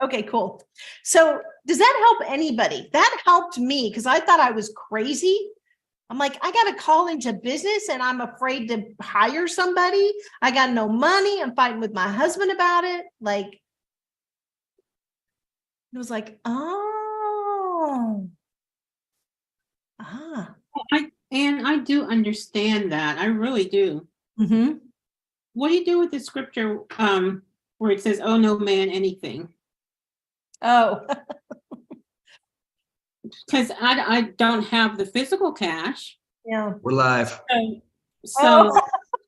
Okay, cool. So does that help anybody? That helped me because I thought I was crazy. I'm like, I got to call into business and I'm afraid to hire somebody. I got no money. I'm fighting with my husband about it. Like, it was like, oh, I do understand that. I really do. Mm-hmm. What do you do with the scripture where it says, "Oh, no man anything"? Oh, Because I don't have the physical cash. yeah. We're live. So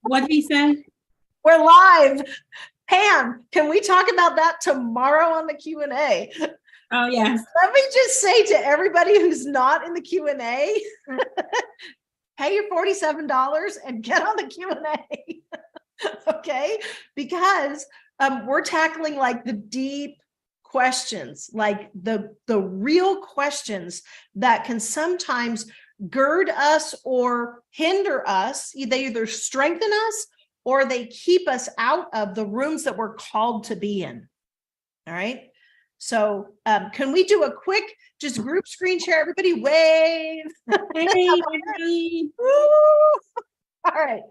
what did he say? We're live. Pam, can we talk about that tomorrow on the Q&A? Oh, yes. Let me just say to everybody who's not in the Q&A, pay your $47 and get on the Q&A. Okay? Because we're tackling like the deep questions, like the real questions that can sometimes gird us or hinder us. They either strengthen us or they keep us out of the rooms that we're called to be in. All right. So can we do a quick, just group screen share? Everybody wave. Hey, All right.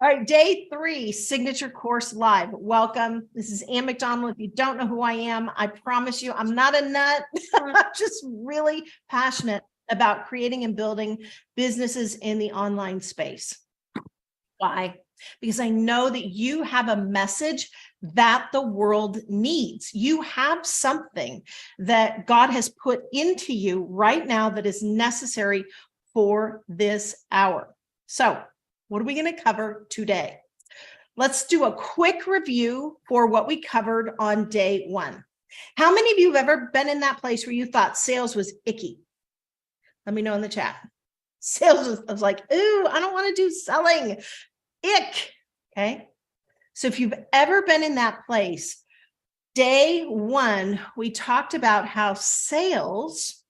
All right. Day 3, signature course live. Welcome. This is Ann McDonald. If you don't know who I am, I promise you, I'm not a nut. I'm just really passionate about creating and building businesses in the online space. Why? Because I know that you have a message that the world needs. You have something that God has put into you right now that is necessary for this hour. So, what are we going to cover today? Let's do a quick review for what we covered on day 1. How many of you have ever been in that place where you thought sales was icky? Let me know in the chat. Sales was like, ooh, I don't want to do selling. Ick. Okay. So if you've ever been in that place, day 1, we talked about how sales,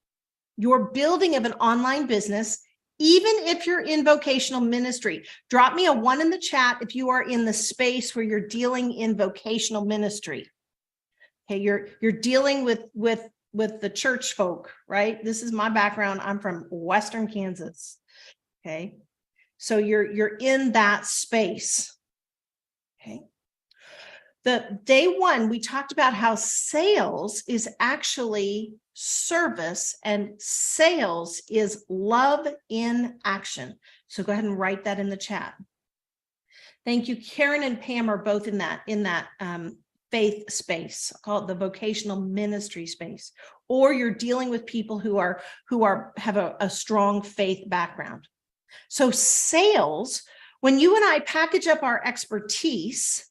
your building of an online business, even if you're in vocational ministry, drop me a 1 in the chat if you are in the space where you're dealing in vocational ministry. Okay, you're dealing with the church folk, right? This is my background. I'm from Western Kansas. Okay. So you're in that space. Okay. The day 1, we talked about how sales is actually service and sales is love in action. So go ahead and write that in the chat. Thank you. Karen and Pam are both in that faith space. I call it the vocational ministry space, or you're dealing with people who have a strong faith background. So sales, when you and I package up our expertise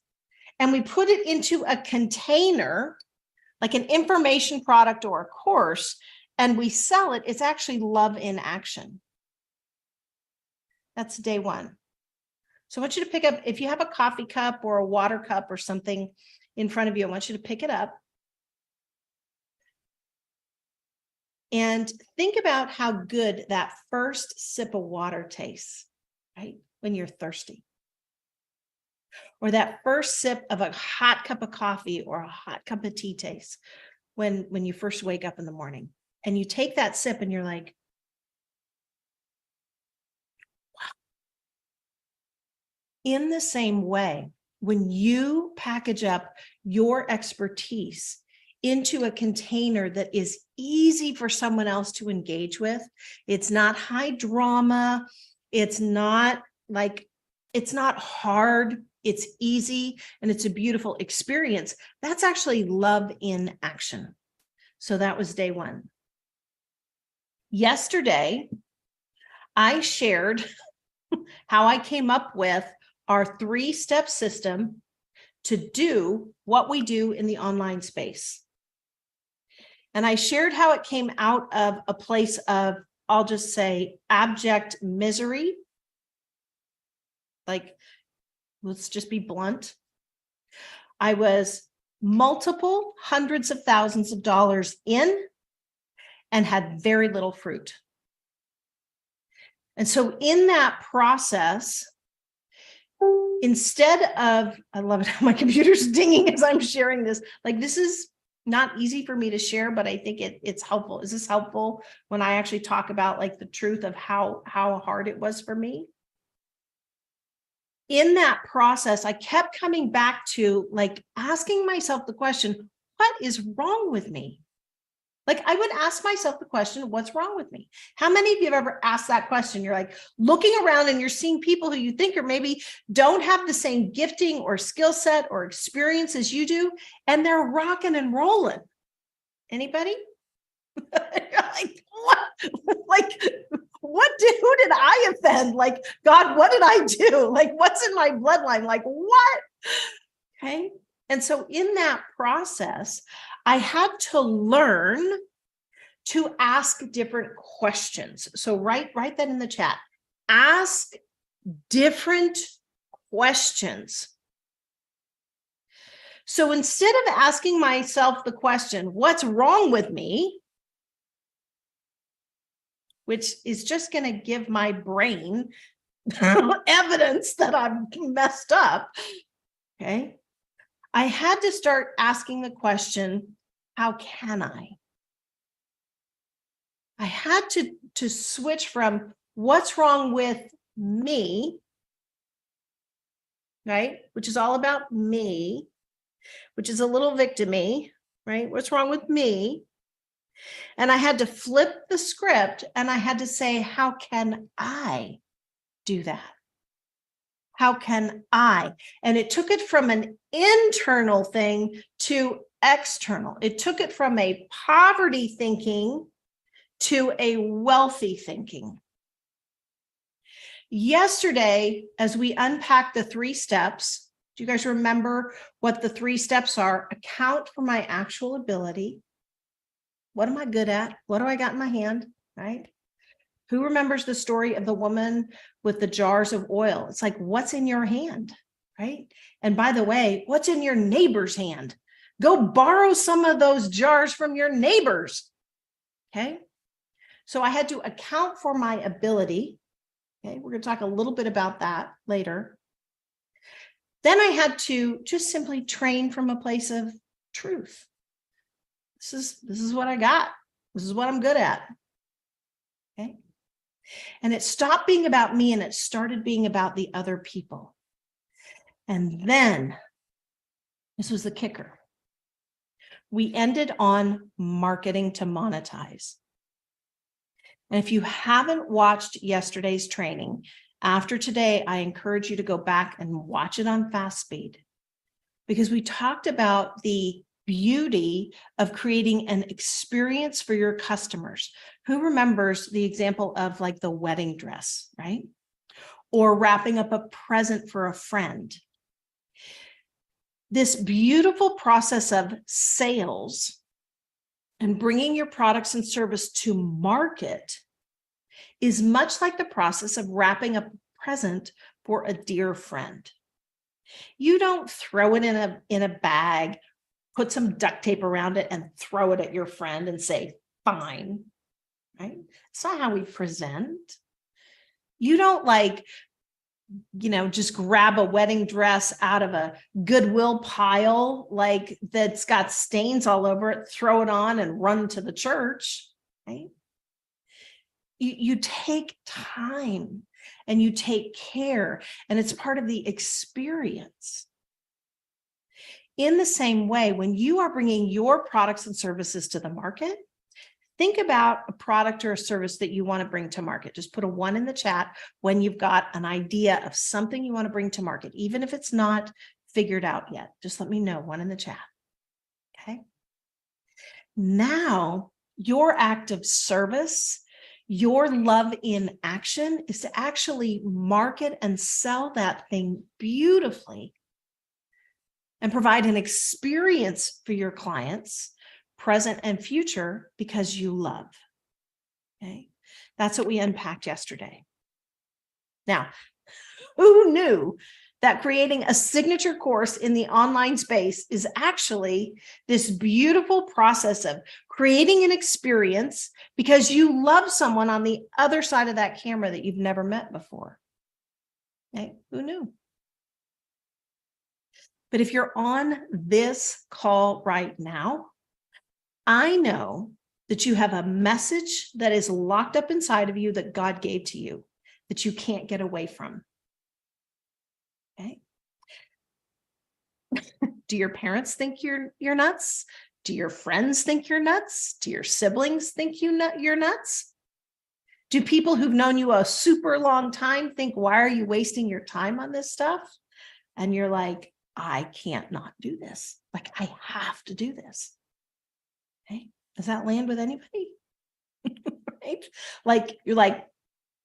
and we put it into a container, like an information product or a course, and we sell it, it's actually love in action. That's day 1. So I want you to pick up, if you have a coffee cup or a water cup or something in front of you, I want you to pick it up. And think about how good that first sip of water tastes, right? When you're thirsty. Or that first sip of a hot cup of coffee or a hot cup of tea tastes when you first wake up in the morning. And you take that sip and you're like, wow. In the same way, when you package up your expertise into a container that is easy for someone else to engage with, it's not high drama, it's not hard, it's easy, and it's a beautiful experience. That's actually love in action. So that was day 1. Yesterday, I shared how I came up with our 3-step system to do what we do in the online space. And I shared how it came out of a place of, I'll just say, abject misery. Like, let's just be blunt. I was multiple hundreds of thousands of dollars in and had very little fruit. And so in that process, instead of, I love it how my computer's dinging as I'm sharing this, like this is not easy for me to share, but I think it's helpful. Is this helpful when I actually talk about like the truth of how hard it was for me? In that process, I kept coming back to like asking myself the question, what is wrong with me? Like I would ask myself the question, what's wrong with me? How many of you have ever asked that question? You're like looking around and you're seeing people who you think are maybe don't have the same gifting or skill set or experience as you do, and they're rocking and rolling. Anybody? Like what? Like what who did I offend? Like, God, what did I do? Like, what's in my bloodline? Like, what? Okay. And so in that process, I had to learn to ask different questions. So write that in the chat. Ask different questions. So instead of asking myself the question, what's wrong with me? Which is just going to give my brain evidence that I'm messed up. Okay. I had to start asking the question, how can I? I had to switch from what's wrong with me, right? Which is all about me, which is a little victim-y, right? What's wrong with me? And I had to flip the script and I had to say, how can I do that? How can I? And it took it from an internal thing to external. It took it from a poverty thinking to a wealthy thinking. Yesterday, as we unpacked the 3 steps, do you guys remember what the 3 steps are? Account for my actual ability. What am I good at? What do I got in my hand, right? Who remembers the story of the woman with the jars of oil? It's like, what's in your hand, right? And by the way, what's in your neighbor's hand? Go borrow some of those jars from your neighbors, okay? So I had to account for my ability. Okay, we're going to talk a little bit about that later. Then I had to just simply train from a place of truth. This is what I got. This is what I'm good at. Okay. And it stopped being about me and it started being about the other people. And then this was the kicker. We ended on marketing to monetize. And if you haven't watched yesterday's training, after today, I encourage you to go back and watch it on fast speed, because we talked about the beauty of creating an experience for your customers. Who remembers the example of like the wedding dress, right? Or wrapping up a present for a friend. This beautiful process of sales and bringing your products and service to market is much like the process of wrapping up a present for a dear friend. You don't throw it in a bag, put some duct tape around it and throw it at your friend and say, fine, right? It's not how we present. You don't like, just grab a wedding dress out of a Goodwill pile, like that's got stains all over it, throw it on and run to the church, right? You take time and you take care, and it's part of the experience. In the same way, when you are bringing your products and services to the market, think about a product or a service that you want to bring to market. Just put a 1 in the chat when you've got an idea of something you want to bring to market, even if it's not figured out yet. Just let me know, 1 in the chat. Okay. Now, your act of service, your love in action is to actually market and sell that thing beautifully and provide an experience for your clients, present and future, because you love. Okay. That's what we unpacked yesterday. Now, who knew that creating a signature course in the online space is actually this beautiful process of creating an experience because you love someone on the other side of that camera that you've never met before? Okay. Who knew? But if you're on this call right now, I know that you have a message that is locked up inside of you that God gave to you that you can't get away from. Okay. Do your parents think you're nuts? Do your friends think you're nuts? Do your siblings think you're nuts? Do people who've known you a super long time think, why are you wasting your time on this stuff? And you're like, I can't not do this. Like, I have to do this. Okay. Does that land with anybody? Right? Like, you're like,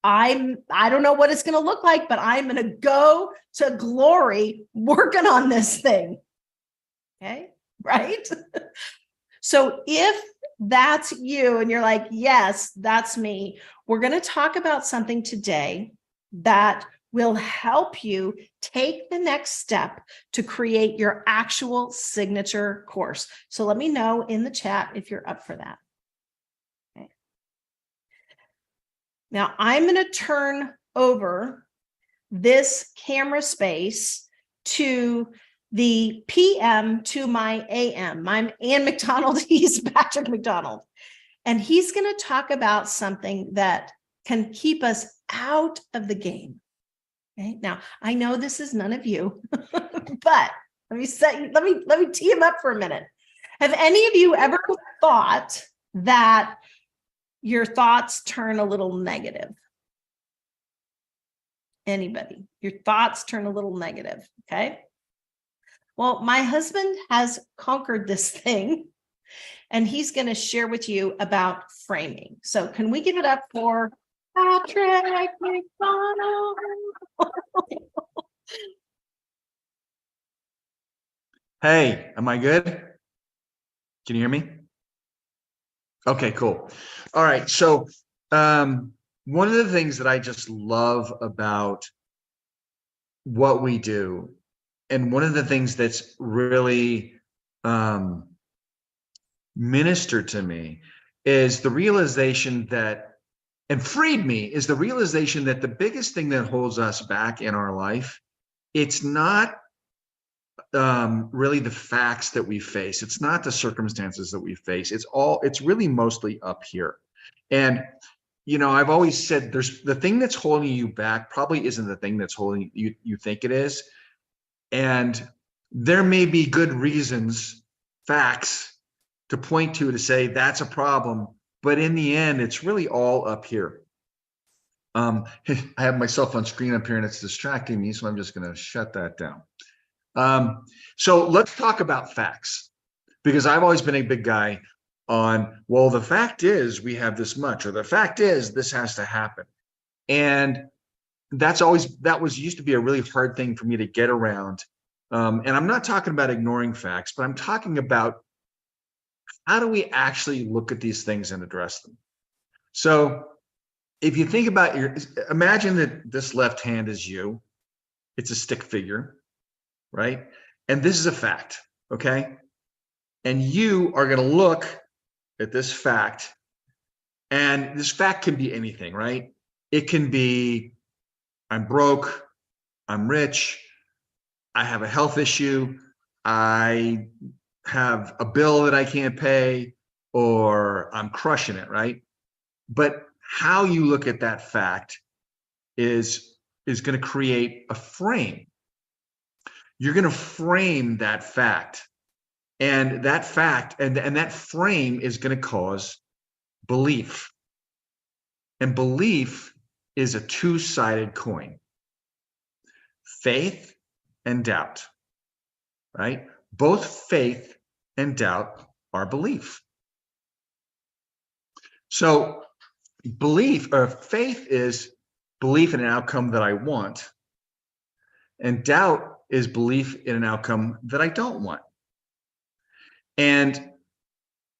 I don't know what it's going to look like, but I'm going to go to glory working on this thing. Okay. Right. So if that's you and you're like, yes, that's me, we're going to talk about something today that will help you take the next step to create your actual signature course. So let me know in the chat if you're up for that. Okay. Now I'm going to turn over this camera space to the PM to my AM. I'm Ann McDonald. He's Patrick McDonald. And he's going to talk about something that can keep us out of the game. Okay. Now, I know this is none of you, but let me tee him up for a minute. Have any of you ever thought that your thoughts turn a little negative? Anybody? Your thoughts turn a little negative. Okay. Well, my husband has conquered this thing, and he's going to share with you about framing. So can we give it up for Patrick McDonald? Hey, am I good? Can you hear me? Okay, cool. All right. So one of the things that I just love about what we do, and one of the things that's really ministered to me, is the realization that, and freed me, is the realization that the biggest thing that holds us back in our life, it's not really the facts that we face. It's not the circumstances that we face. It's really mostly up here. And, I've always said there's the thing that's holding you back probably isn't the thing that's holding you think it is. And there may be good reasons, facts to point to say that's a problem. But in the end, it's really all up here. I have my cell phone screen up here and it's distracting me. So I'm just going to shut that down. So let's talk about facts, because I've always been a big guy on, well, the fact is we have this much, or the fact is this has to happen. And that used to be a really hard thing for me to get around. And I'm not talking about ignoring facts, but I'm talking about how do we actually look at these things and address them? So if you think about imagine that this left hand is you, it's a stick figure, right? And this is a fact, okay? And you are going to look at this fact, and this fact can be anything, right? It can be, I'm broke, I'm rich, I have a health issue, I have a bill that I can't pay, or I'm crushing it, right? But how you look at that fact is going to create a frame. You're going to frame that fact, and that fact and that frame is going to cause belief. And belief is a two-sided coin. Faith and doubt, right? Both faith and doubt are belief. So belief or faith is belief in an outcome that I want, and doubt is belief in an outcome that I don't want. And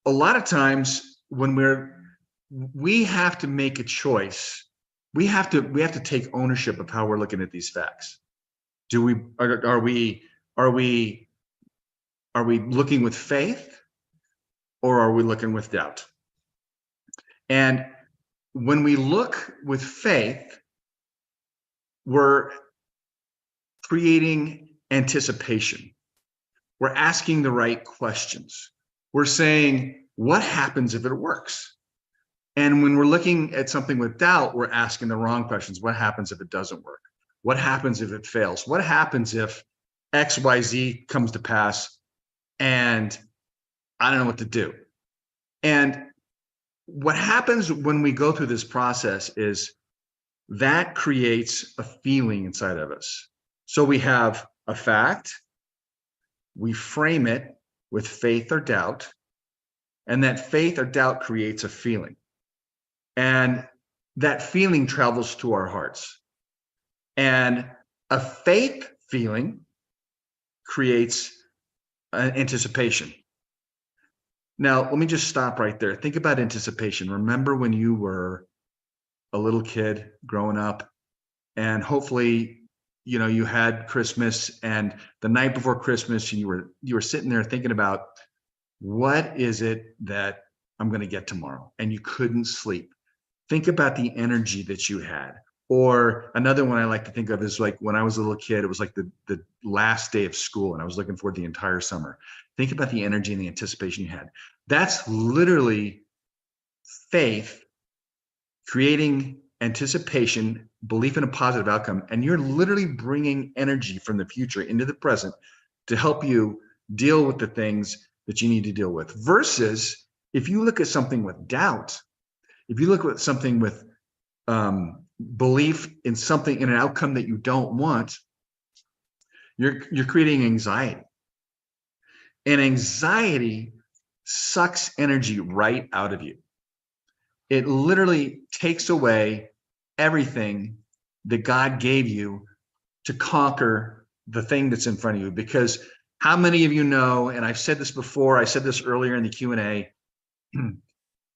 a lot of times when we have to make a choice, we have to take ownership of how we're looking at these facts. Are we looking with faith, or are we looking with doubt? And when we look with faith, we're creating anticipation. We're asking the right questions. We're saying, what happens if it works? And when we're looking at something with doubt, we're asking the wrong questions. What happens if it doesn't work? What happens if it fails? What happens if XYZ comes to pass and I don't know what to do? And what happens when we go through this process is that creates a feeling inside of us. So we have a fact, we frame it with faith or doubt, and that faith or doubt creates a feeling. And that feeling travels to our hearts. And a faith feeling creates an anticipation. Now, let me just stop right there. Think about anticipation. Remember when you were a little kid growing up, and hopefully, you had Christmas, and the night before Christmas, and you were sitting there thinking about, what is it that I'm going to get tomorrow? And you couldn't sleep. Think about the energy that you had. Or another one I like to think of is like when I was a little kid, it was like the last day of school and I was looking forward to the entire summer. Think about the energy and the anticipation you had. That's literally faith creating anticipation, belief in a positive outcome. And you're literally bringing energy from the future into the present to help you deal with the things that you need to deal with. Versus if you look at something with doubt, if you look at something with belief in something, in an outcome that you don't want, you're creating anxiety. And anxiety sucks energy right out of you. It literally takes away everything that God gave you to conquer the thing that's in front of you. Because how many of you know, and I've said this before, I said this earlier in the Q&A,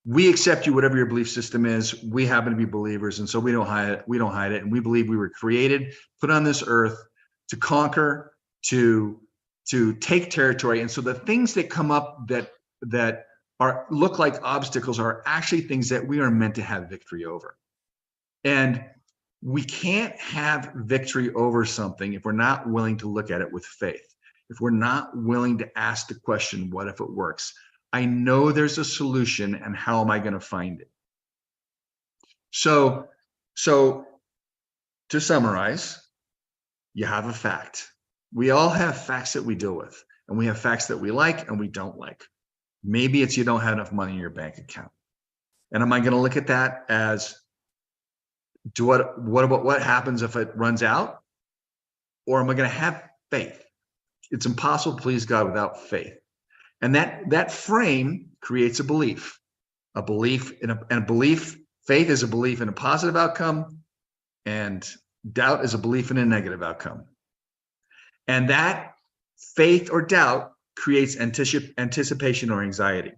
we accept you, whatever your belief system is. We happen to be believers, and so we don't hide it. We don't hide it, and we believe we were created, put on this earth to conquer, to take territory. And so the things that come up that look like obstacles are actually things that we are meant to have victory over. And we can't have victory over something if we're not willing to look at it with faith. If we're not willing to ask the question, what if it works? I know there's a solution, and how am I going to find it? So to summarize, you have a fact. We all have facts that we deal with, and we have facts that we like and we don't like. Maybe it's you don't have enough money in your bank account. And am I going to look at that as, what happens if it runs out? Or am I going to have faith? It's impossible to please God without faith. And that frame creates a belief in a belief. Faith is a belief in a positive outcome, and doubt is a belief in a negative outcome. And that faith or doubt creates anticipation or anxiety.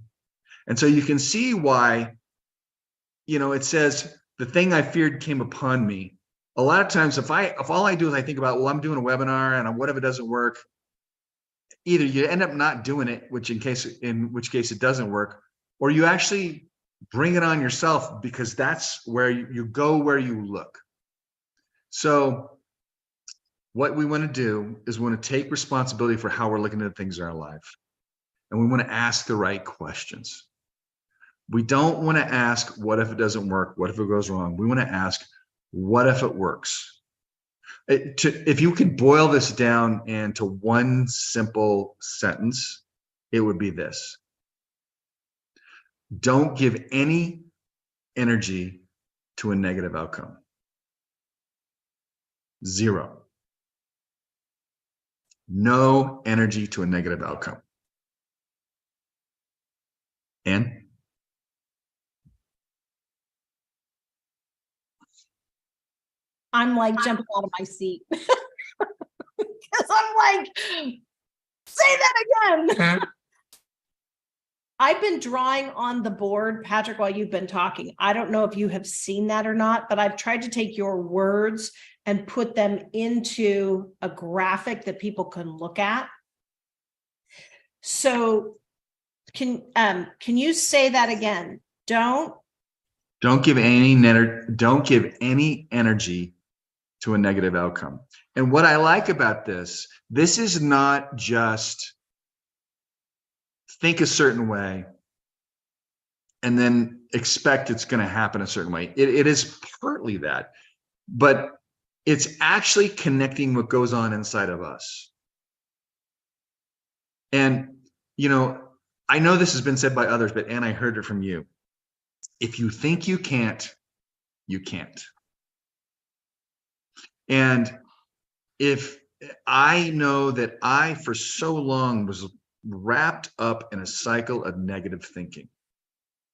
And so you can see why, it says, the thing I feared came upon me. A lot of times, if all I do is I think about, well, I'm doing a webinar and what if it doesn't work? Either you end up not doing it, in which case it doesn't work, or you actually bring it on yourself, because that's where you go, where you look. So what we want to do is we want to take responsibility for how we're looking at things in our life. And we want to ask the right questions. We don't want to ask, what if it doesn't work? What if it goes wrong? We want to ask, what if it works? If you could boil this down into one simple sentence, it would be this: don't give any energy to a negative outcome. Zero. No energy to a negative outcome. And I'm like jumping out of my seat. Because I'm like, say that again. I've been drawing on the board, Patrick, while you've been talking. I don't know if you have seen that or not, but I've tried to take your words and put them into a graphic that people can look at. So can you say that again? Don't give any energy to a negative outcome. And what I like about this is not just think a certain way and then expect it's going to happen a certain way. It is partly that, but it's actually connecting what goes on inside of us. And, you know, I know this has been said by others, but Anne, I heard it from you. If you think you can't, you can't. And if I know that I, for so long, was wrapped up in a cycle of negative thinking,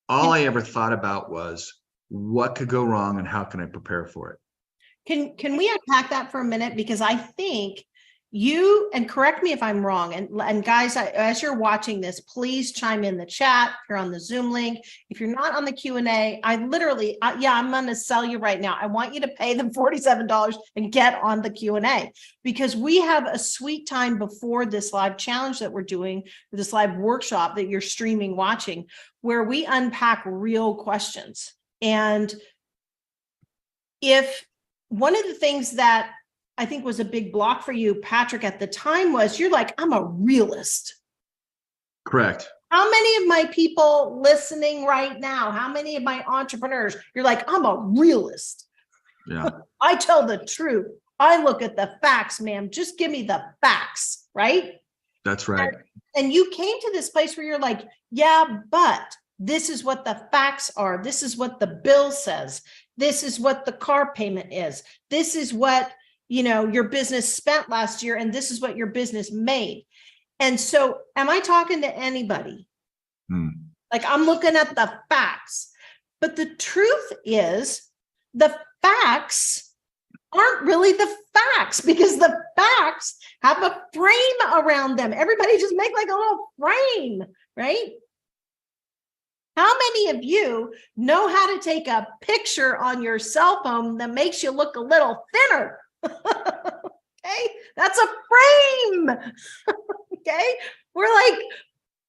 all I ever thought about was what could go wrong and how can I prepare for it? Can we unpack that for a minute? Because I think you, and correct me if I'm wrong, and guys, as you're watching this, please chime in the chat. If you're on the Zoom link, if you're not on the Q&A, I literally, yeah, I'm going to sell you right now. I want you to pay them $47 and get on the Q&A, because we have a sweet time before this live challenge that we're doing, this live workshop that you're streaming watching, where we unpack real questions. And if one of the things that I think was a big block for you, Patrick, at the time was you're like, I'm a realist. Correct. How many of my people listening right now, how many of my entrepreneurs, you're like, I'm a realist. Yeah. I tell the truth. I look at the facts, ma'am. Just give me the facts, right? That's right. And you came to this place where you're like, yeah, but this is what the facts are. This is what the bill says. This is what the car payment is. This is what, you know, your business spent last year, and this is what your business made. And so am I talking to anybody? Like, I'm looking at the facts, but the truth is the facts aren't really the facts, because the facts have a frame around them. Everybody just make like a little frame, right? How many of you know how to take a picture on your cell phone that makes you look a little thinner? Okay, that's a frame. Okay, we're like,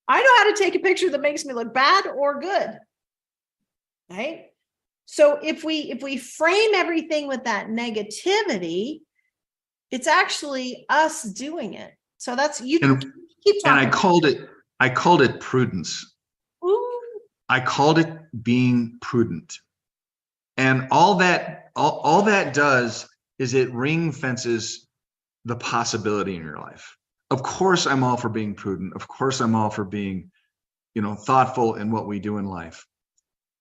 I know how to take a picture that makes me look bad or good, right? So if we frame everything with that negativity, it's actually us doing it. So that's you. Keep talking. And I called it prudence. Ooh. I called it being prudent. And all that does is it ring fences the possibility in your life. Of course, I'm all for being prudent. Of course, I'm all for being, you know, thoughtful in what we do in life.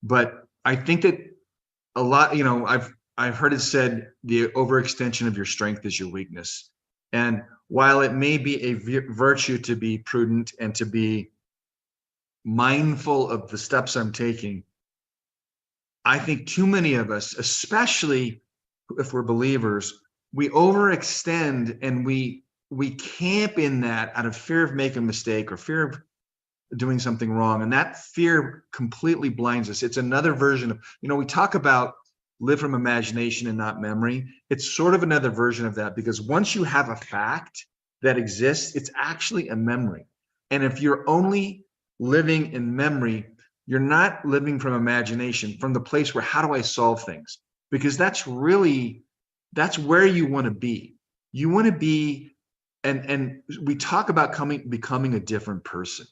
But I think that a lot, you know, I've heard it said, the overextension of your strength is your weakness. And while it may be a virtue to be prudent and to be mindful of the steps I'm taking, I think too many of us, especially if we're believers, we overextend and we camp in that out of fear of making a mistake or fear of doing something wrong. And that fear completely blinds us. It's another version of, you know, we talk about live from imagination and not memory. It's sort of another version of that, because once you have a fact that exists, it's actually a memory. And if you're only living in memory, you're not living from imagination, from the place where how do I solve things? Because that's where you want to be. You want to be, and we talk about becoming a different person.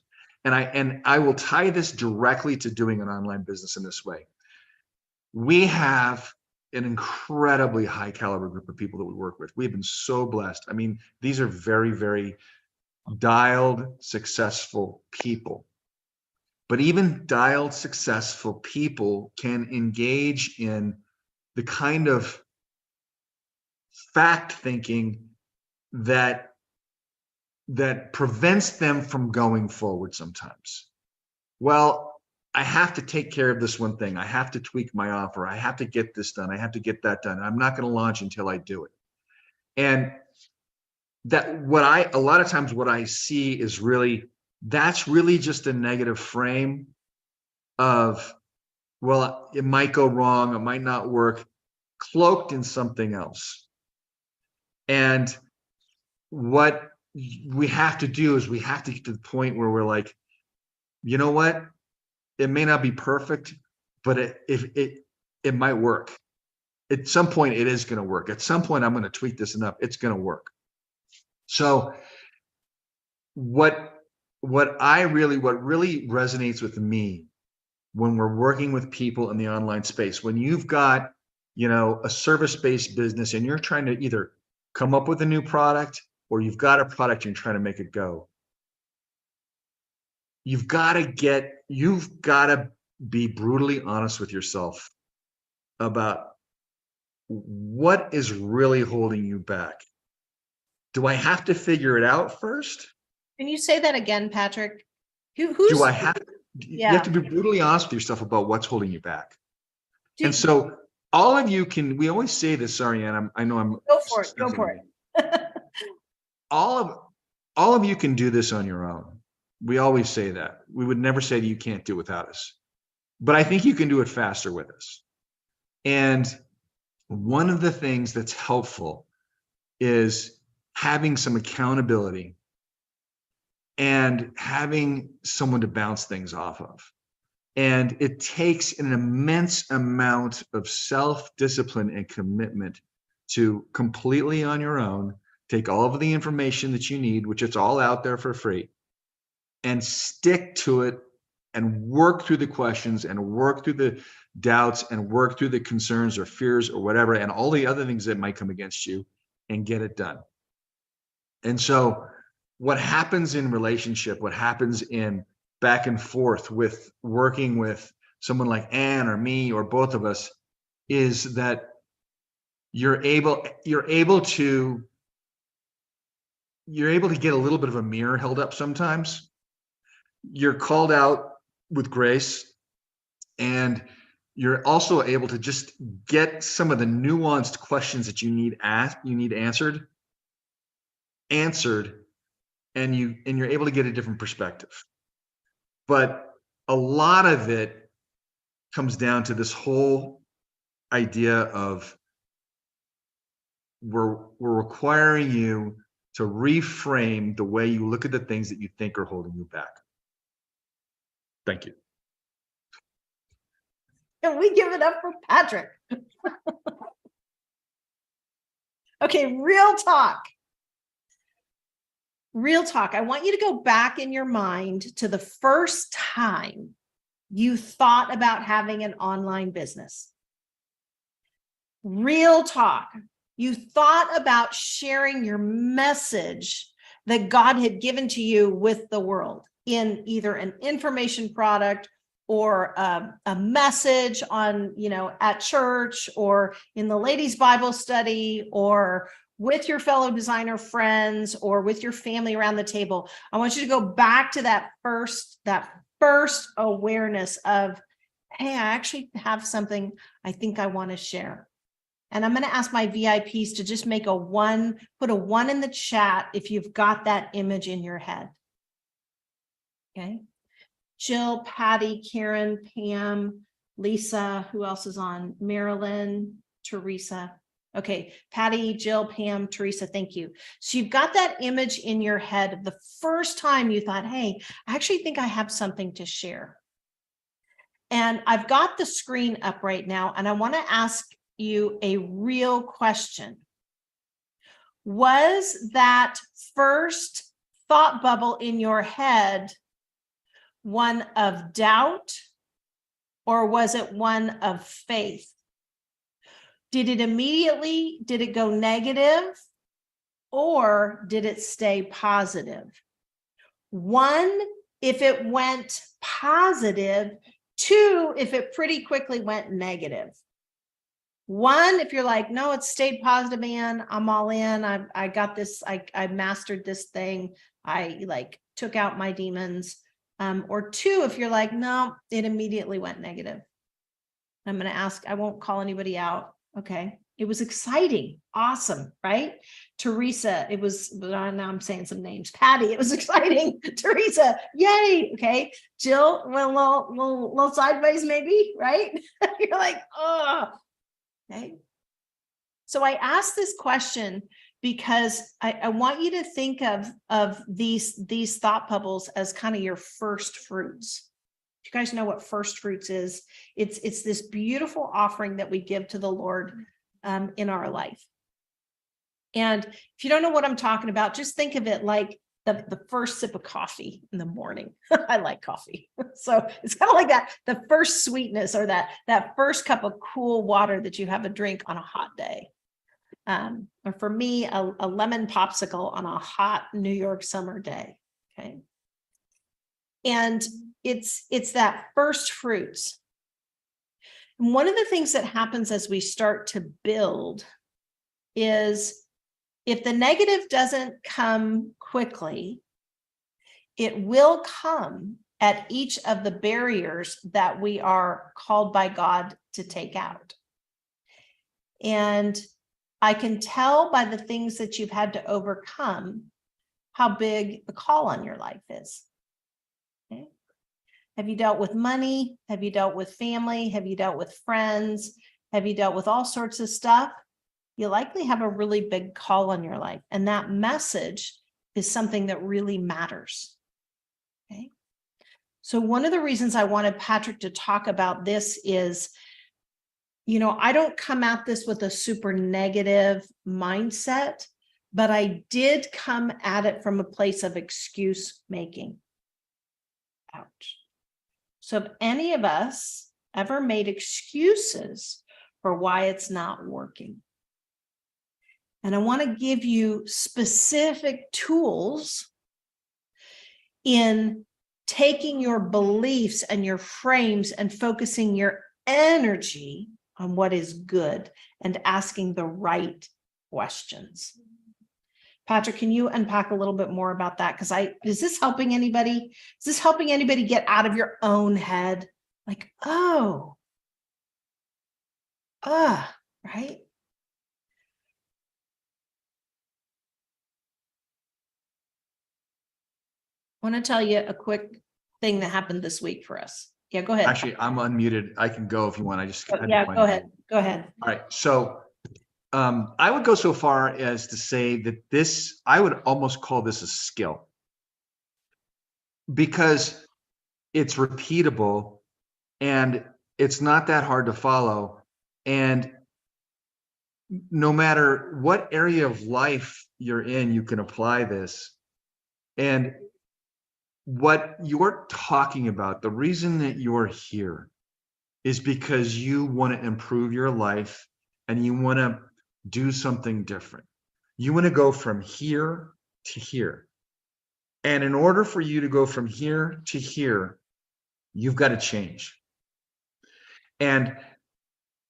And I will tie this directly to doing an online business in this way. We have an incredibly high caliber group of people that we work with. We've been so blessed. I mean, these are very, very dialed, successful people. But even dialed, successful people can engage in the kind of fact thinking that prevents them from going forward sometimes. Well, I have to take care of this one thing. I have to tweak my offer. I have to get this done. I have to get that done. I'm not going to launch until I do it. And that a lot of times what I see is that's really just a negative frame of, well, it might go wrong. It might not work, cloaked in something else. And what we have to do is we have to get to the point where we're like, you know what? It may not be perfect, but it might work. At some point, it is going to work. At some point, I'm going to tweak this enough. It's going to work. So what really resonates with me when we're working with people in the online space, when you've got, a service-based business and you're trying to either come up with a new product or you've got a product and you're trying to make it go. You've got to be brutally honest with yourself about what is really holding you back. Do I have to figure it out first? Can you say that again, Patrick? You have to be brutally honest with yourself about what's holding you back. And so all of you we always say this, sorry, Ann, I know I'm. Go for it. All of you can do this on your own. We always say that. We would never say that you can't do it without us. But I think you can do it faster with us. And one of the things that's helpful is having some accountability and having someone to bounce things off of. And it takes an immense amount of self-discipline and commitment to completely on your own take all of the information that you need, which it's all out there for free, and stick to it and work through the questions and work through the doubts and work through the concerns or fears or whatever, and all the other things that might come against you, and get it done. And so what happens in relationship, what happens in back and forth with working with someone like Ann or me or both of us, is that you're able to get a little bit of a mirror held up sometimes. You're called out with grace, and you're also able to just get some of the nuanced questions that you need answered, and you're able to get a different perspective. But a lot of it comes down to this whole idea of we're requiring you to reframe the way you look at the things that you think are holding you back. Thank you. Can we give it up for Patrick? Okay, real talk. Real talk. I want you to go back in your mind to the first time you thought about having an online business. Real talk. You thought about sharing your message that God had given to you with the world in either an information product or a message on, at church or in the ladies' Bible study or with your fellow designer friends or with your family around the table. I want you to go back to that first awareness of, hey, I actually have something I think I want to share. And I'm going to ask my VIPs to just put a 1 in the chat if you've got that image in your head. Okay. Jill, Patty, Karen, Pam, Lisa, who else is on? Marilyn, Teresa. Okay, Patty, Jill, Pam, Teresa, thank you. So you've got that image in your head of the first time you thought, hey, I actually think I have something to share. And I've got the screen up right now, and I want to ask you a real question. Was that first thought bubble in your head one of doubt, or was it one of faith? Did it go negative, or did it stay positive? 1, if it went positive. 2, if it pretty quickly went negative. 1, if you're like, no, it stayed positive, Ann, I'm all in. I got this. I mastered this thing. I took out my demons. Or 2, if you're like, no, it immediately went negative. I'm going to ask, I won't call anybody out. Okay. It was exciting. Awesome. Right? Teresa, it was, now I'm saying some names. Patty, it was exciting. Teresa, yay. Okay. Jill, well, a little sideways maybe, right? You're like, oh, okay. So I asked this question because I want you to think of these thought bubbles as kind of your first fruits. You guys know what first fruits is? It's this beautiful offering that we give to the Lord in our life. And if you don't know what I'm talking about, just think of it like the first sip of coffee in the morning. I like coffee. So it's kind of like that, the first sweetness or that first cup of cool water that you have a drink on a hot day. Or for me, a lemon popsicle on a hot New York summer day. Okay. And it's that first fruits. And one of the things that happens as we start to build is if the negative doesn't come quickly, it will come at each of the barriers that we are called by God to take out. And I can tell by the things that you've had to overcome how big the call on your life is. Okay. Have you dealt with money? Have you dealt with family? Have you dealt with friends? Have you dealt with all sorts of stuff? You likely have a really big call on your life. And that message is something that really matters. Okay. So one of the reasons I wanted Patrick to talk about this is, I don't come at this with a super negative mindset, but I did come at it from a place of excuse making. Ouch. So if any of us ever made excuses for why it's not working, and I want to give you specific tools in taking your beliefs and your frames and focusing your energy on what is good and asking the right questions. Patrick, can you unpack a little bit more about that? Because is this helping anybody? Is this helping anybody get out of your own head? Like, right? I want to tell you a quick thing that happened this week for us. Yeah, go ahead. Actually, I'm unmuted. I can go if you want. I just had to Yeah, find go it. ahead. Go ahead. All right. So I would go so far as to say that I would almost call this a skill because it's repeatable and it's not that hard to follow. And no matter what area of life you're in, you can apply this. And what you're talking about, the reason that you're here is because you want to improve your life and you want to do something different. You want to go from here to here. And in order for you to go from here to here, you've got to change. And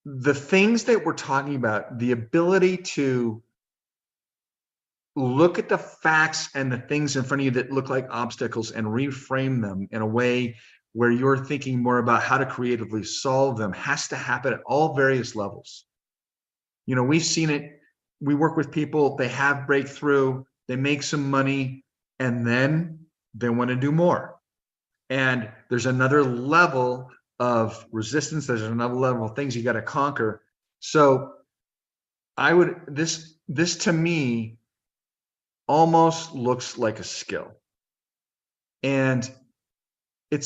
the things that we're talking about, the ability to look at the facts and the things in front of you that look like obstacles and reframe them in a way where you're thinking more about how to creatively solve them has to happen at all various levels. We've seen it. We work with people, they have breakthrough, they make some money, and then they want to do more. And there's another level of resistance. There's another level of things you got to conquer. So this to me almost looks like a skill. And we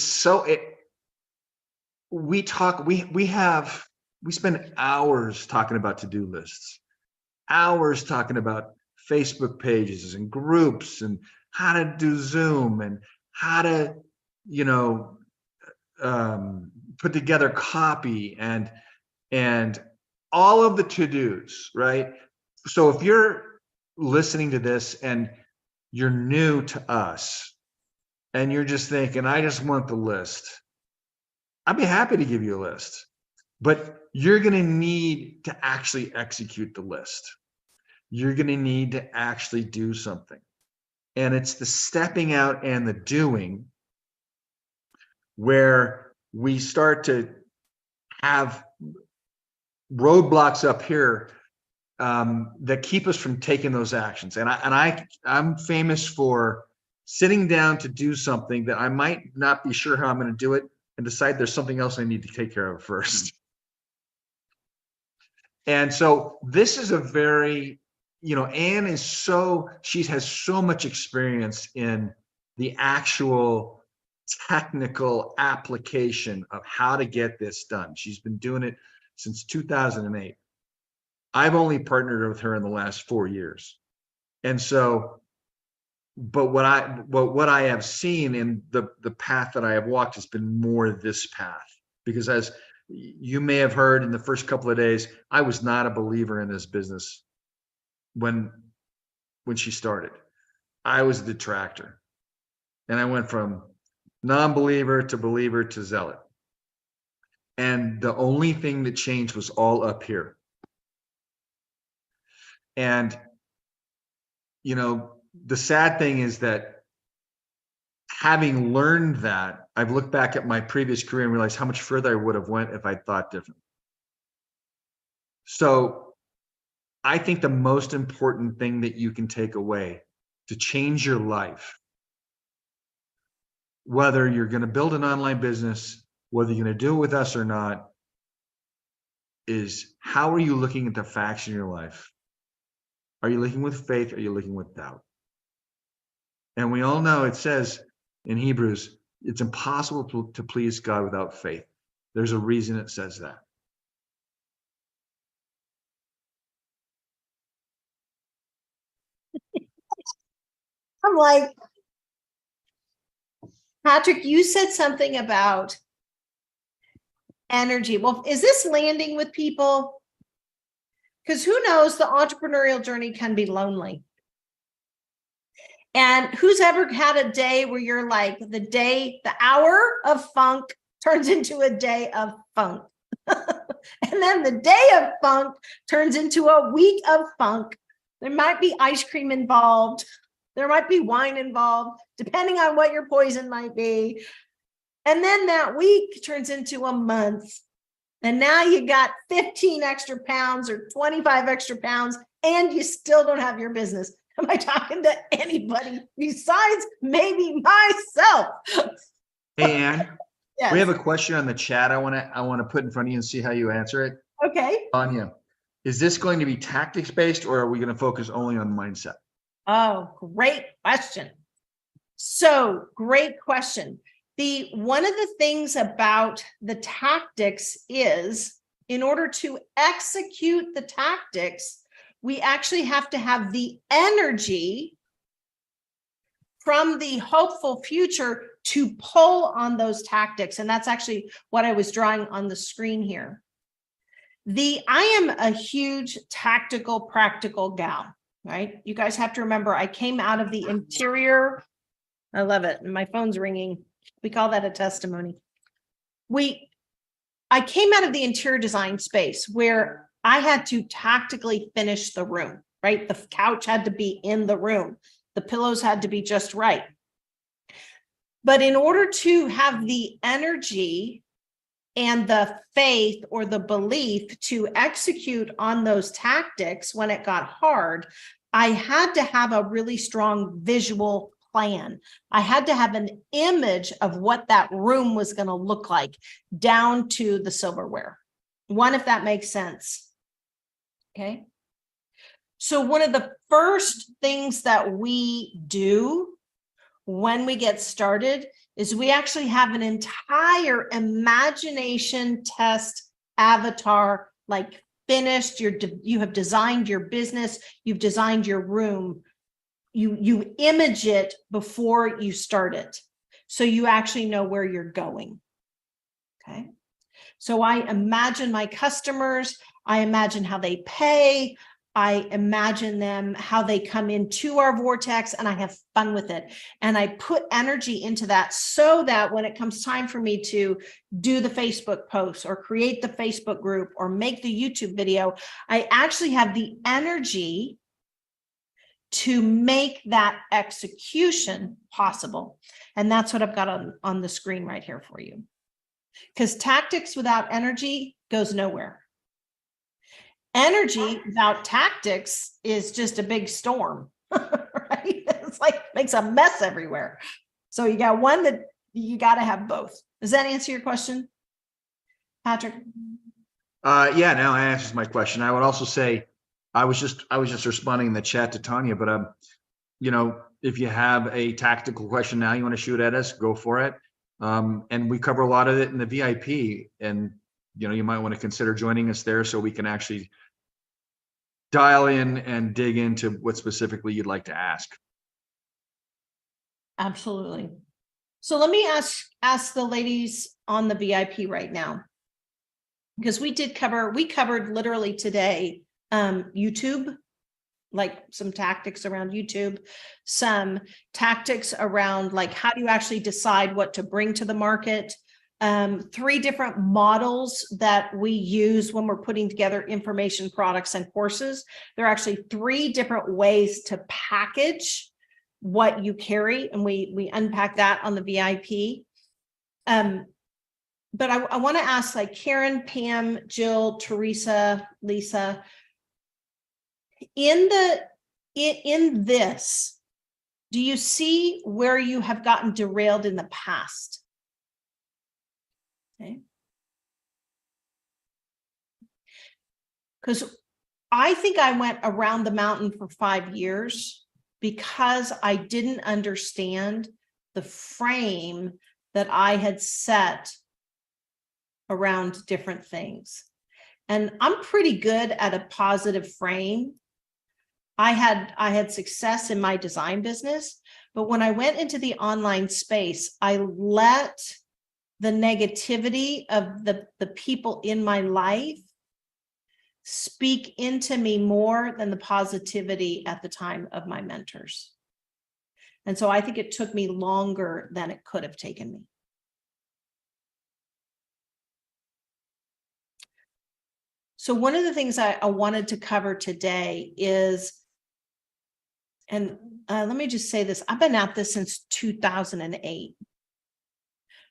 spend hours talking about to-do lists, hours talking about Facebook pages and groups and how to do Zoom and how to, put together copy and all of the to-dos, right? So if you're listening to this and you're new to us and you're just thinking, I just want the list, I'd be happy to give you a list, but you're going to need to actually execute the list. You're going to need to actually do something. And it's the stepping out and the doing where we start to have roadblocks up here that keep us from taking those actions. And I'm famous for sitting down to do something that I might not be sure how I'm going to do it and decide there's something else I need to take care of first. And so this is a very, Anne has so much experience in the actual technical application of how to get this done. She's been doing it since 2008. I've only partnered with her in the last 4 years. And so but what I have seen in the path that I have walked has been more this path, because as you may have heard in the first couple of days, I was not a believer in this business when she started. I was a detractor, and I went from non-believer to believer to zealot. And the only thing that changed was all up here. And, you know, the sad thing is that having learned that, I've looked back at my previous career and realized how much further I would have went if I thought different. So I think the most important thing that you can take away to change your life, whether you're going to build an online business, whether you're going to do it with us or not, is how are you looking at the facts in your life? Are you looking with faith? Or are you looking with doubt? And we all know it says in Hebrews, it's impossible to please God without faith. There's a reason it says that. I'm like, Patrick, you said something about energy. Well, is this landing with people? Because who knows, the entrepreneurial journey can be lonely. And who's ever had a day where you're like, the hour of funk turns into a day of funk. And then the day of funk turns into a week of funk. There might be ice cream involved. There might be wine involved, depending on what your poison might be. And then that week turns into a month. And now you got 15 extra pounds or 25 extra pounds, and you still don't have your business. Am I talking to anybody besides maybe myself? Hey, Ann, Yes. we have a question on the chat I want to put in front of you and see how you answer it. Okay. Anya, is this going to be tactics based, or are we going to focus only on mindset? Oh, great question. So great question. One of the things about the tactics is, in order to execute the tactics, we actually have to have the energy from the hopeful future to pull on those tactics. And that's actually what I was drawing on the screen here. I am a huge tactical, practical gal, right? You guys have to remember, I came out of the interior. I love it. And my phone's ringing. We call that a testimony. I came out of the interior design space where I had to tactically finish the room, right? The couch had to be in the room. The pillows had to be just right. But in order to have the energy and the faith or the belief to execute on those tactics when it got hard, I had to have a really strong visual plan. I had to have an image of what that room was going to look like, down to the silverware. One, if that makes sense. Okay. So one of the first things that we do when we get started is we actually have an entire imagination test avatar, like finished. You have designed your business, you've designed your room. You image it before you start it, so you actually know where you're going. Okay. So I imagine my customers, I imagine how they pay, I imagine them, how they come into our vortex, and I have fun with it. And I put energy into that so that when it comes time for me to do the Facebook post or create the Facebook group or make the YouTube video, I actually have the energy to make that execution possible. And that's what I've got on the screen right here for you. Because tactics without energy goes nowhere. Energy without tactics is just a big storm, right? It's like makes a mess everywhere. So you got one that you got to have both. Does that answer your question, Patrick? Yeah, now it answers my question. I would also say, I was just responding in the chat to Tanya, but you know, if you have a tactical question now you want to shoot at us, go for it. And we cover a lot of it in the VIP, and you know, you might want to consider joining us there so we can actually dial in and dig into what specifically you'd like to ask. Absolutely. So let me ask the ladies on the VIP right now, because we covered literally today, YouTube, like some tactics around YouTube, some tactics around like, how do you actually decide what to bring to the market? 3 different models that we use when we're putting together information products and courses. There are actually 3 different ways to package what you carry, and we unpack that on the VIP. But I want to ask, like, Karen, Pam, Jill, Teresa, Lisa, in this, do you see where you have gotten derailed in the past? Okay. Because I think I went around the mountain for 5 years because I didn't understand the frame that I had set around different things. And I'm pretty good at a positive frame. I had success in my design business, but when I went into the online space, I let the negativity of the people in my life speak into me more than the positivity at the time of my mentors. And so I think it took me longer than it could have taken me. So one of the things I wanted to cover today is, and let me just say this, I've been at this since 2008.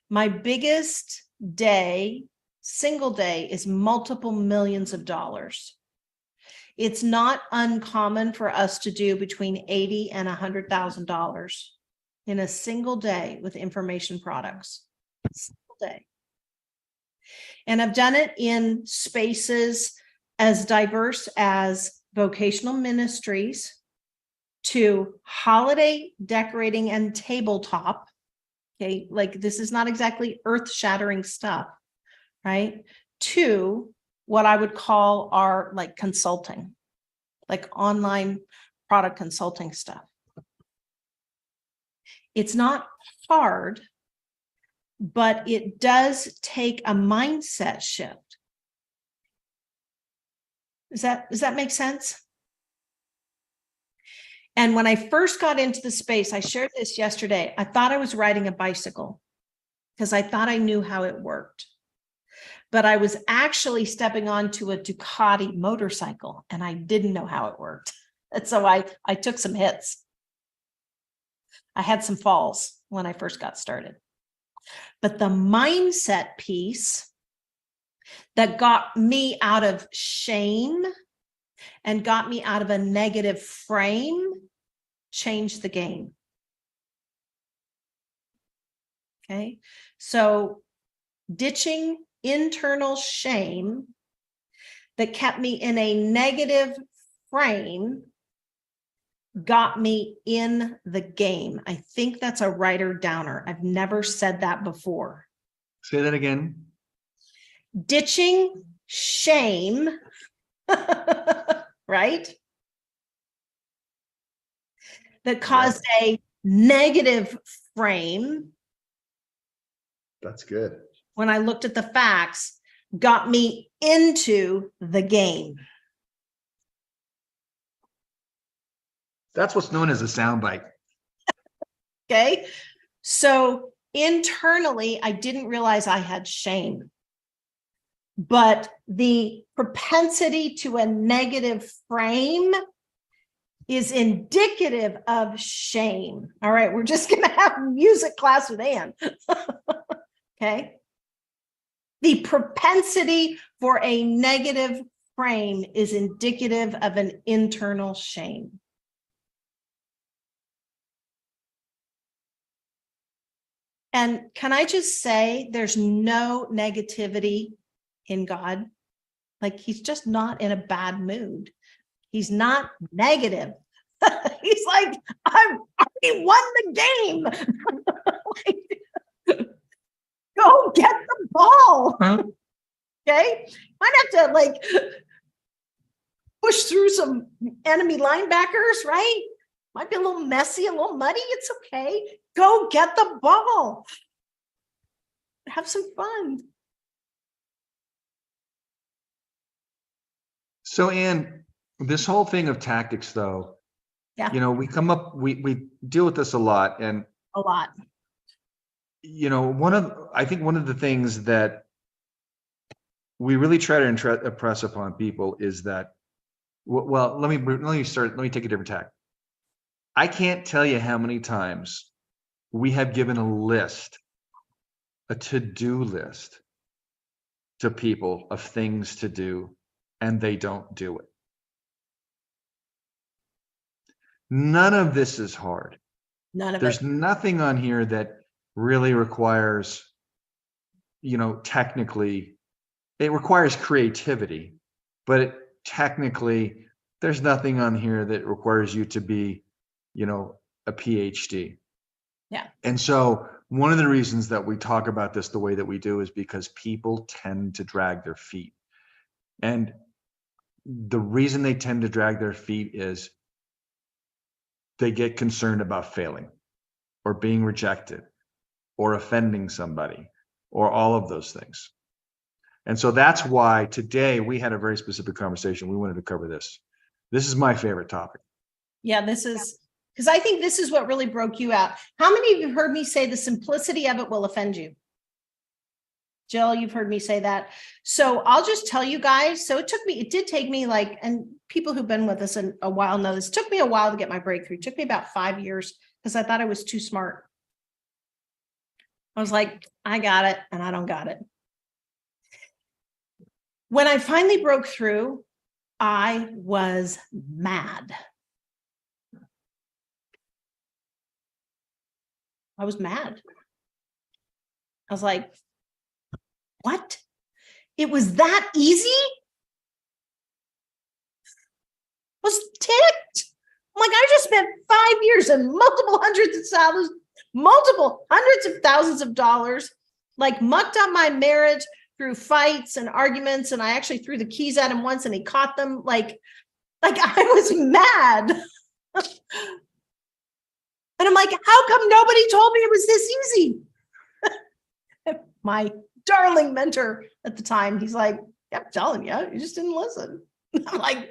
My biggest day, single day, is multiple millions of dollars. It's not uncommon for us to do between $80,000 and $100,000 in a single day with information products. Single day. And I've done it in spaces as diverse as vocational ministries to holiday decorating and tabletop. Okay, like this is not exactly earth-shattering stuff, right? To what I would call our like consulting, like online product consulting stuff. It's not hard, but it does take a mindset shift. Does that make sense? And when I first got into the space, I shared this yesterday, I thought I was riding a bicycle because I thought I knew how it worked. But I was actually stepping onto a Ducati motorcycle and I didn't know how it worked. And so I took some hits. I had some falls when I first got started. But the mindset piece that got me out of shame and got me out of a negative frame changed the game. Okay, so ditching internal shame that kept me in a negative frame got me in the game. I think that's a writer downer. I've never said that before. Say that again. Ditching shame, right? That caused a negative frame. That's good. When I looked at the facts, got me into the game. That's what's known as a soundbite. Okay. So internally, I didn't realize I had shame. But the propensity to a negative frame is indicative of shame. All right, we're just going to have music class with Ann. Okay. The propensity for a negative frame is indicative of an internal shame. And can I just say, there's no negativity in God. Like, he's just not in a bad mood. He's not negative. He's like, I've already won the game. Like, go get the ball. Huh? Okay. Might have to like push through some enemy linebackers, right? Might be a little messy, a little muddy. It's okay. Go get the ball. Have some fun. So, Ann, this whole thing of tactics, though, Yeah. you know, we deal with this a lot. And, A lot. you know, I think one of the things that we really try to impress upon people is that, well, let me take a different tack. I can't tell you how many times we have given a to-do list to people of things to do, and they don't do it. None of this is hard. None of There's it. nothing on here that really requires, you know, technically, it requires creativity, but technically, there's nothing on here that requires you to be, you know, a PhD. Yeah. And so one of the reasons that we talk about this the way that we do is because people tend to drag their feet. And the reason they tend to drag their feet is they get concerned about failing or being rejected or offending somebody or all of those things. And so that's why today we had a very specific conversation. We wanted to cover this. This is my favorite topic. Yeah, this is, because I think this is what really broke you out. How many of you heard me say the simplicity of it will offend you? Jill, you've heard me say that. So I'll just tell you guys. So it did take me like, and people who've been with us a while know this, took me a while to get my breakthrough. It took me about 5 years because I thought I was too smart. I was like, I got it, and I don't got it. When I finally broke through, I was mad. I was mad. I was like, what? It was that easy? I was ticked. I'm like, I just spent 5 years and multiple hundreds of thousands of dollars, like mucked up my marriage through fights and arguments. And I actually threw the keys at him once and he caught them. Like I was mad. And I'm like, how come nobody told me it was this easy? My darling mentor at the time, he's like, yeah, I'm telling you, you just didn't listen. I'm like,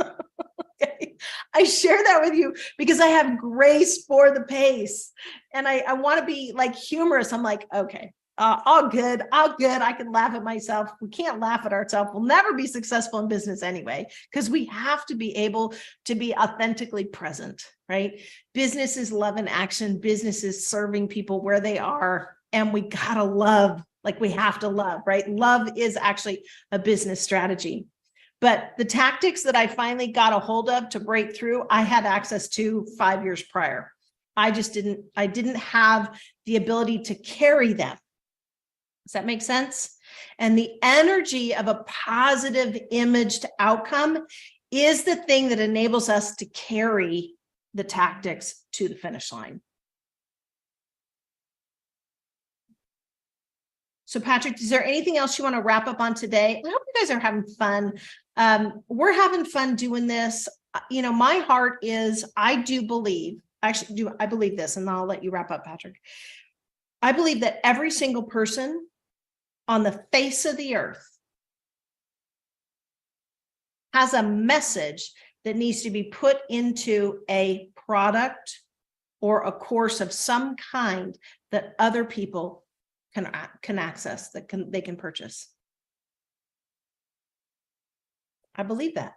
okay. I share that with you because I have grace for the pace and I want to be like humorous. I'm like, okay, all good. I can laugh at myself. We can't laugh at ourselves. We'll never be successful in business anyway, because we have to be able to be authentically present, right? Business is love in action. Business is serving people where they are. And we gotta love, like we have to love, right? Love is actually a business strategy. But the tactics that I finally got a hold of to break through, I had access to 5 years prior. I didn't have the ability to carry them. Does that make sense? And the energy of a positive imaged outcome is the thing that enables us to carry the tactics to the finish line. So Patrick, is there anything else you want to wrap up on today? I hope you guys are having fun. We're having fun doing this. You know, my heart is, I believe this, and I'll let you wrap up, Patrick. I believe that every single person on the face of the earth has a message that needs to be put into a product or a course of some kind that other people can access, that they can purchase. I believe that.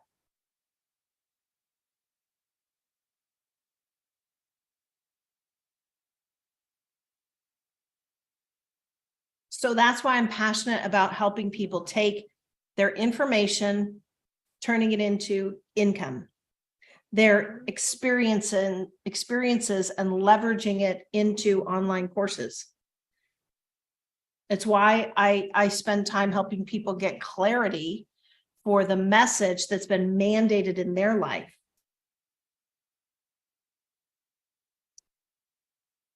So that's why I'm passionate about helping people take their information, turning it into income, their experiences and leveraging it into online courses. It's why I spend time helping people get clarity for the message that's been mandated in their life.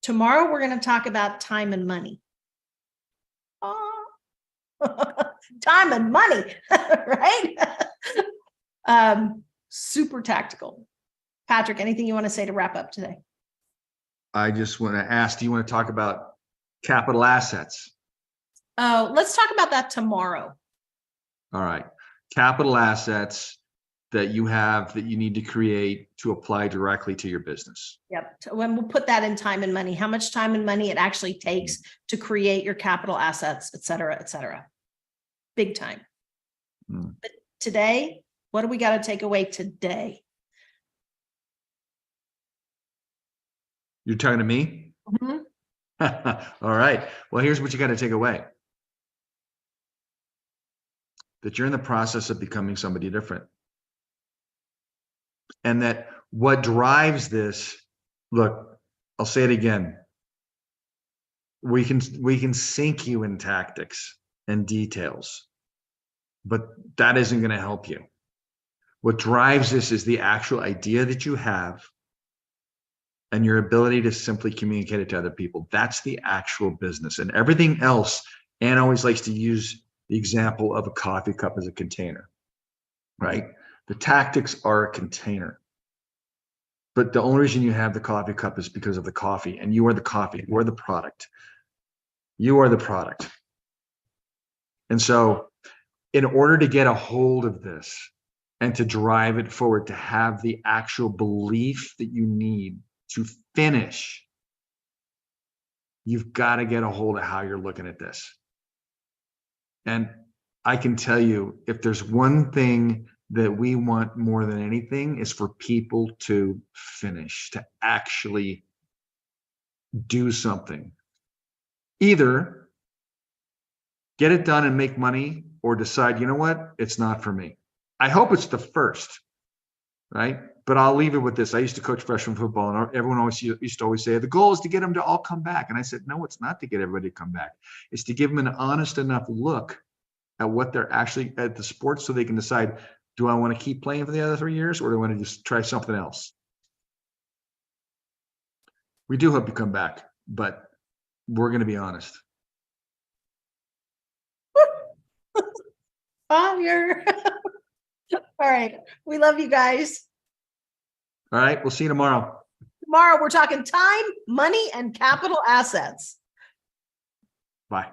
Tomorrow, we're going to talk about time and money. Time and money, right? Super tactical. Patrick, anything you want to say to wrap up today? I just want to ask, do you want to talk about capital assets? Oh, let's talk about that tomorrow. All right. Capital assets that you have that you need to create to apply directly to your business. Yep. When we'll put that in time and money, how much time and money it actually takes to create your capital assets, et cetera, et cetera. Big time. But today, what do we got to take away today? You're talking to me? Mhm. All right. Well, here's what you got to take away. That you're in the process of becoming somebody different. And that what drives this, look, I'll say it again. We can sink you in tactics and details, but that isn't going to help you. What drives this is the actual idea that you have and your ability to simply communicate it to other people. That's the actual business. And everything else, Anne always likes to use the example of a coffee cup as a container, right? The tactics are a container. But the only reason you have the coffee cup is because of the coffee, and you are the coffee, you are the product. You are the product. And so in order to get a hold of this and to drive it forward, to have the actual belief that you need to finish, you've got to get a hold of how you're looking at this. And I can tell you, if there's one thing that we want more than anything, is for people to finish, to actually do something. Either get it done and make money, or decide, you know what, it's not for me. I hope it's the first, right? But I'll leave it with this. I used to coach freshman football, and everyone always used to always say, the goal is to get them to all come back. And I said, no, it's not to get everybody to come back. It's to give them an honest enough look at what they're actually at the sport, so they can decide, do I want to keep playing for the other 3 years, or do I want to just try something else? We do hope you come back, but we're going to be honest. Fire. All right. We love you guys. All right. We'll see you tomorrow. Tomorrow, we're talking time, money, and capital assets. Bye.